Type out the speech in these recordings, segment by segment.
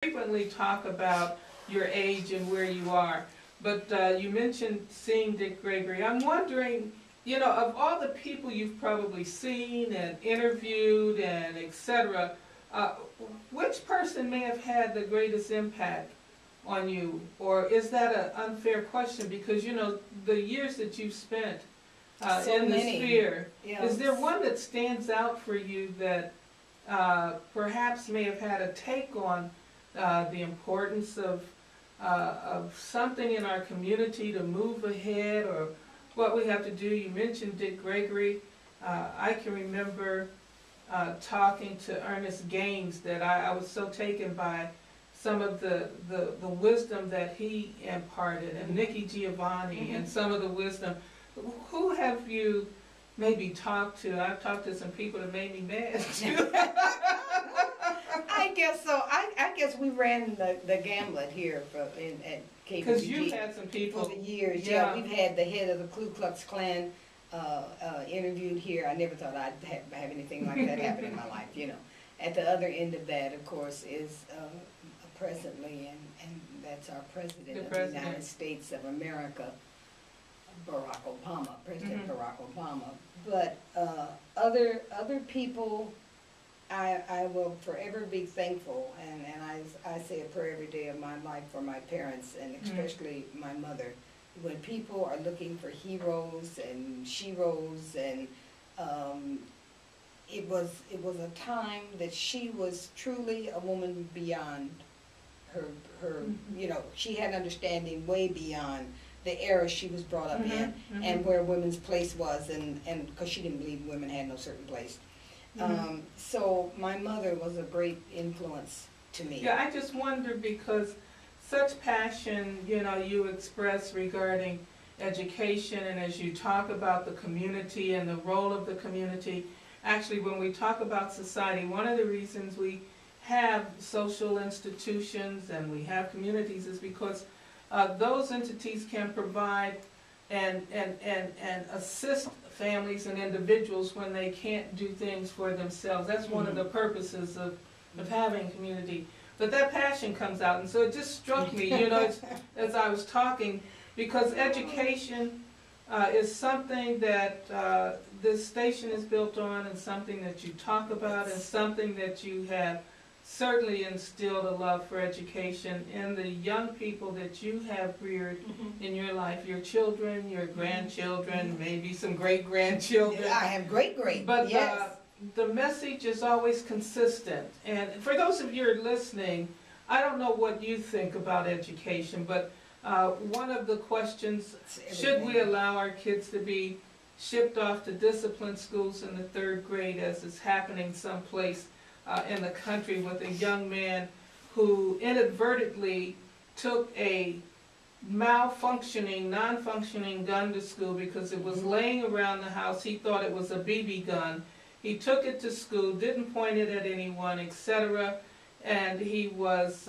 frequently talk about your age and where you are, but you mentioned seeing Dick Gregory. I'm wondering, of all the people you've probably seen and interviewed and etc., which person may have had the greatest impact on you? Or is that an unfair question? Because, the years that you've spent in the sphere, is there one that stands out for you that perhaps may have had a take on the importance of something in our community to move ahead, or what we have to do? You mentioned Dick Gregory. I can remember talking to Ernest Gaines that I was so taken by some of the wisdom that he imparted, and Nikki Giovanni, and some of the wisdom. Who have you maybe talked to? I've talked to some people that made me mad too. I guess so. I guess we ran the gambit here at KBBG. Because you've had some people. For the years, yeah. We've had the head of the Ku Klux Klan interviewed here. I never thought I'd have anything like that happen in my life, At the other end of that, of course, is presently, and that's our President of the United States of America, Barack Obama, President Barack Obama. But other people, I will forever be thankful, and I say a prayer every day of my life for my parents, and especially my mother. When people are looking for heroes and sheroes, and it was a time that she was truly a woman beyond her she had understanding way beyond the era she was brought up in, and where women's place was, and because she didn't believe women had no certain place. So my mother was a great influence to me. Yeah, I just wonder, because such passion, you express regarding education, and as you talk about the community and the role of the community. Actually, when we talk about society, one of the reasons we have social institutions and we have communities is because those entities can provide and assist families and individuals when they can't do things for themselves. That's one of the purposes of having community. But that passion comes out, and so it just struck me, as I was talking, because education is something that this station is built on, and something that you talk about, and something that you have certainly instilled a love for education in the young people that you have reared in your life, your children, your grandchildren, maybe some great-grandchildren. I have great-great, but yes. The message is always consistent. And for those of you who are listening, I don't know what you think about education, but one of the questions, should we allow our kids to be shipped off to disciplined schools in the 3rd grade, as is happening someplace in the country, with a young man who inadvertently took a malfunctioning, non-functioning gun to school because it was laying around the house. He thought it was a BB gun. He took it to school, didn't point it at anyone, etc., and he was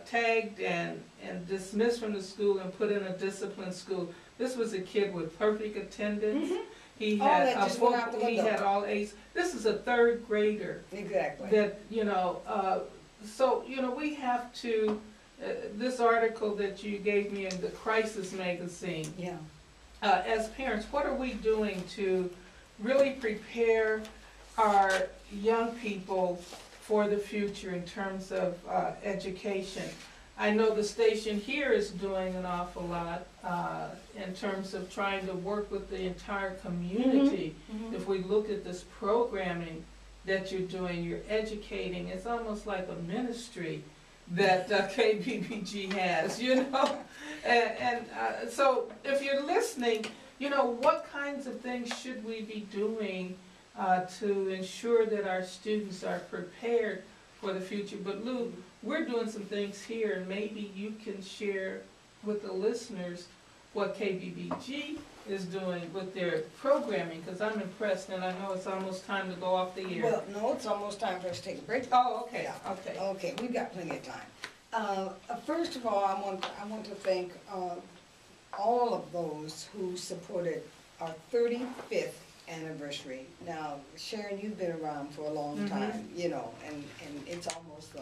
tagged and dismissed from the school and put in a disciplined school. This was a kid with perfect attendance. He had he had all A's. This is a 3rd grader. Exactly. That so we have to. This article that you gave me in the Crisis magazine. Yeah. As parents, what are we doing to really prepare our young people for the future in terms of education? I know the station here is doing an awful lot in terms of trying to work with the entire community. If we look at this programming that you're doing, you're educating, it's almost like a ministry that KBBG has, And so if you're listening, what kinds of things should we be doing to ensure that our students are prepared for the future? But Lou, we're doing some things here, and maybe you can share with the listeners what KBBG is doing with their programming, because I'm impressed, and I know it's almost time to go off the air. Well, no, it's almost time for us to take a break. Oh, okay. Yeah. Okay. Okay, we've got plenty of time. First of all, I want to thank all of those who supported our 35th anniversary. Now, Sharron, you've been around for a long time, and it's almost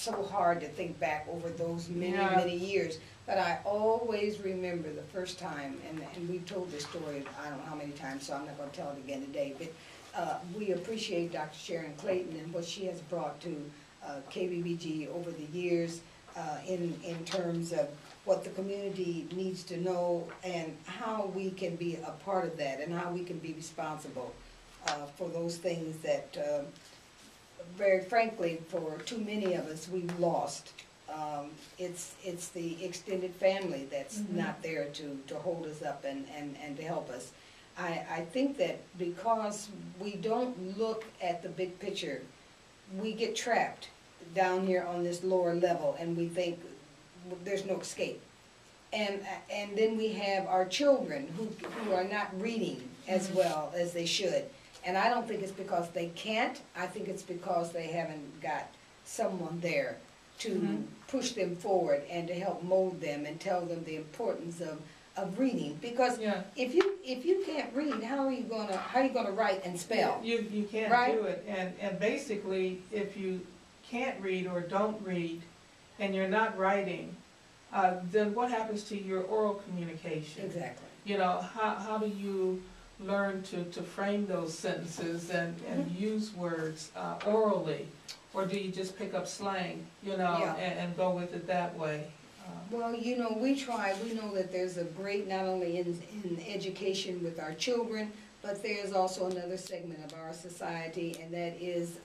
so hard to think back over those many, Yeah. many years. But I always remember the first time, and we've told this story I don't know how many times, so I'm not going to tell it again today, but we appreciate Dr. Sharron Clayton and what she has brought to KBBG over the years in terms of what the community needs to know and how we can be a part of that and how we can be responsible for those things that, very frankly, for too many of us, we've lost. It's the extended family that's not there to hold us up and to help us. I think that because we don't look at the big picture, we get trapped down here on this lower level and we think there's no escape. And then we have our children who are not reading as well as they should. And I don't think it's because they can't, I think it's because they haven't got someone there to push them forward and to help mold them and tell them the importance of reading. Because if you can't read, how are you gonna write and spell? You can't right? do it. And basically, if you can't read or don't read, and you're not writing, then what happens to your oral communication? Exactly. You know, how do you learn to frame those sentences and use words orally? Or do you just pick up slang, you know, and go with it that way? Well, you know, we try. We know that there's a great, not only in education with our children, but there's also another segment of our society, and that is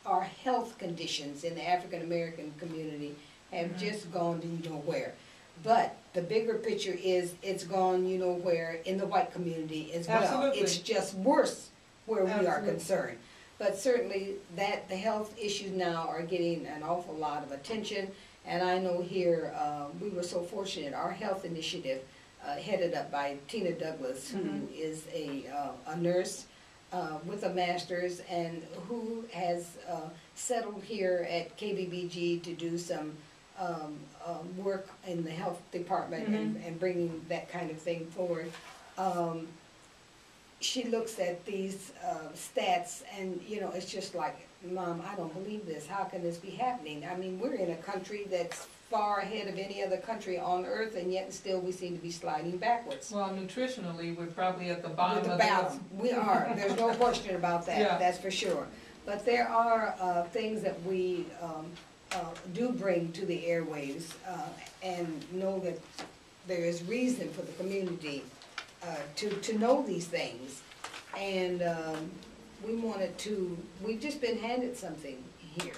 our health conditions in the African American community have just gone to you know where. But the bigger picture is it's gone you know where in the white community as well. Absolutely. It's just worse where we are Absolutely. concerned. But certainly that the health issues now are getting an awful lot of attention. And I know here, we were so fortunate, our health initiative, headed up by Tina Douglas, who is a nurse with a master's and who has settled here at KBBG to do some work in the health department and bringing that kind of thing forward. She looks at these stats and, you know, it's just like, Mom, I don't believe this. How can this be happening? I mean, we're in a country that's far ahead of any other country on earth, and yet still we seem to be sliding backwards. Well, nutritionally, we're probably at the bottom With of the bottom. We are. There's no question about that. Yeah. That's for sure. But there are things that we do bring to the airwaves and know that there is reason for the community to know these things. And we've just been handed something here.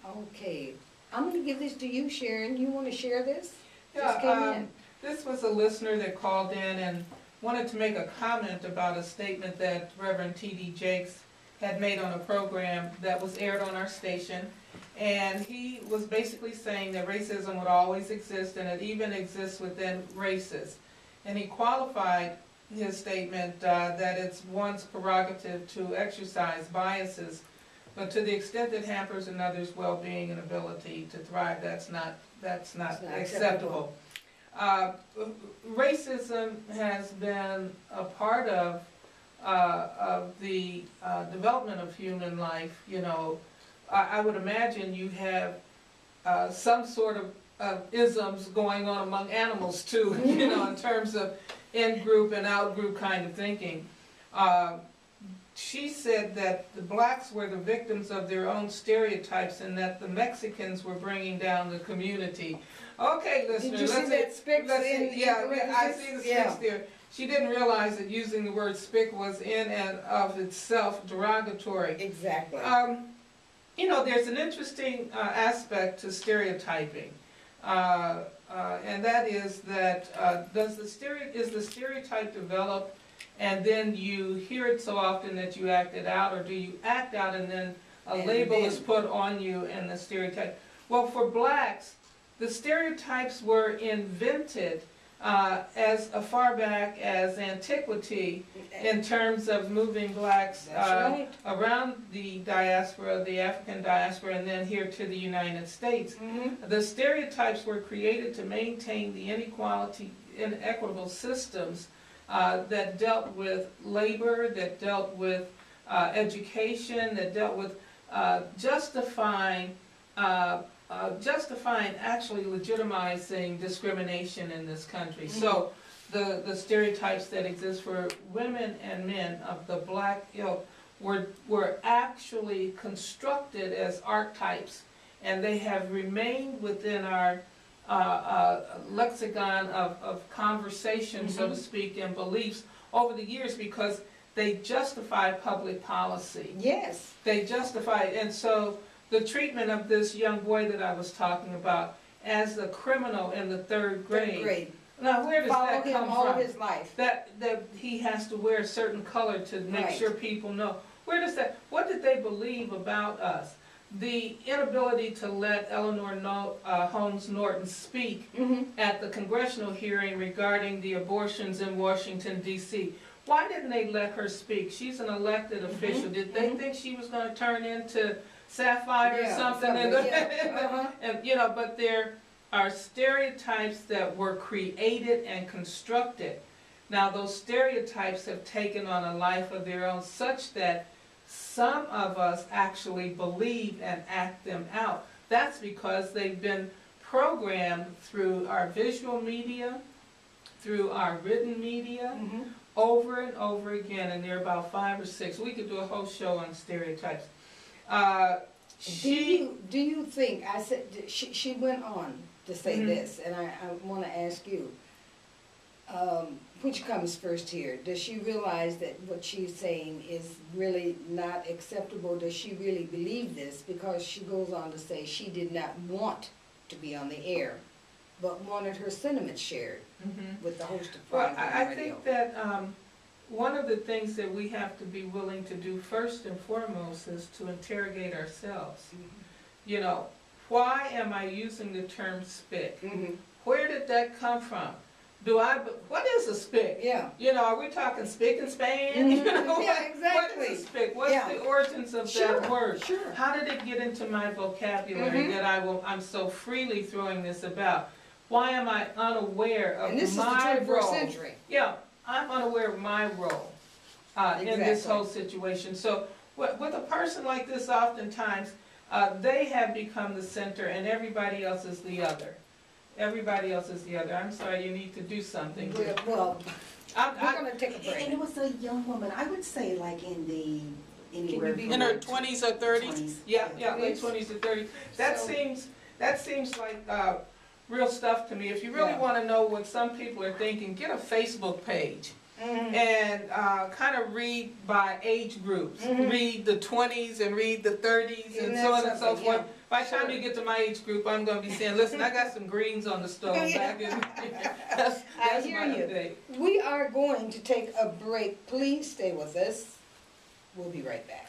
Okay. I'm going to give this to you, Sharon. You want to share this? Just came in. This was a listener that called in and wanted to make a comment about a statement that Reverend T.D. Jakes had made on a program that was aired on our station. And he was basically saying that racism would always exist, and it even exists within races. And he qualified his statement that it's one's prerogative to exercise biases, but to the extent that hampers another's well-being and ability to thrive, that's not acceptable. Racism has been a part of the development of human life. You know, I would imagine you have some sort of isms going on among animals too, you know, in terms of in-group and out-group kind of thinking. She said that the blacks were the victims of their own stereotypes and that the Mexicans were bringing down the community. Okay, listeners. Did you see that spic? I see the spic there. She didn't realize that using the word spic was in and of itself derogatory. Exactly. You know, there's an interesting aspect to stereotyping. And that is that is the stereotype develop and then you hear it so often that you act it out, or do you act out and then a label is put on you and the stereotype? Well, for blacks, the stereotypes were invented as far back as antiquity in terms of moving blacks around the diaspora, the African diaspora, and then here to the United States. The stereotypes were created to maintain the inequitable systems that dealt with labor, that dealt with education, that dealt with justifying justifying, actually legitimizing discrimination in this country. So the stereotypes that exist for women and men of the black ilk were actually constructed as archetypes, and they have remained within our lexicon of conversation, so to speak, and beliefs over the years, because they justify public policy. Yes. They justify it. And so the treatment of this young boy that I was talking about as a criminal in the third grade. Now, where does that come from? All his life. That he has to wear a certain color to make Right. sure people know. Where does that, what did they believe about us? The inability to let Eleanor Holmes Norton speak at the congressional hearing regarding the abortions in Washington, D.C. Why didn't they let her speak? She's an elected official. Did they think she was going to turn into Sapphire or something? And, you know, but there are stereotypes that were created and constructed. Now, those stereotypes have taken on a life of their own, such that some of us actually believe and act them out. That's because they've been programmed through our visual media, through our written media, over and over again, and there are about 5 or 6. We could do a whole show on stereotypes. Do you think, I said, she went on to say this, and I want to ask you, which comes first here? Does she realize that what she's saying is really not acceptable? Does she really believe this? Because she goes on to say she did not want to be on the air, but wanted her sentiments shared with the host of Well, Prime I Radio. think that one of the things that we have to be willing to do first and foremost is to interrogate ourselves. You know, why am I using the term spick? Where did that come from? What is a spick? Yeah. You know, are we talking spick and span? You know, Yeah, exactly. What is a spick? What's the origins of that word? Sure. How did it get into my vocabulary that I'm so freely throwing this about? Why am I unaware of my role? And this is the 21st century. Yeah, I'm unaware of my role in this whole situation. So with a person like this, oftentimes, they have become the center and everybody else is the other. Everybody else is the other. I'm sorry, you need to do something. Well, we're going to take a break. And it was a young woman, I would say like anywhere from in her 20s or 30s? 20s. Yeah, late 20s or 30s. That seems like real stuff to me. If you really want to know what some people are thinking, get a Facebook page and kind of read by age groups. Read the 20s and read the 30s and so on and so forth. By the time you get to my age group, I'm going to be saying, listen, I got some greens on the stove back in. That's I hear my you. update. We are going to take a break. Please stay with us. We'll be right back.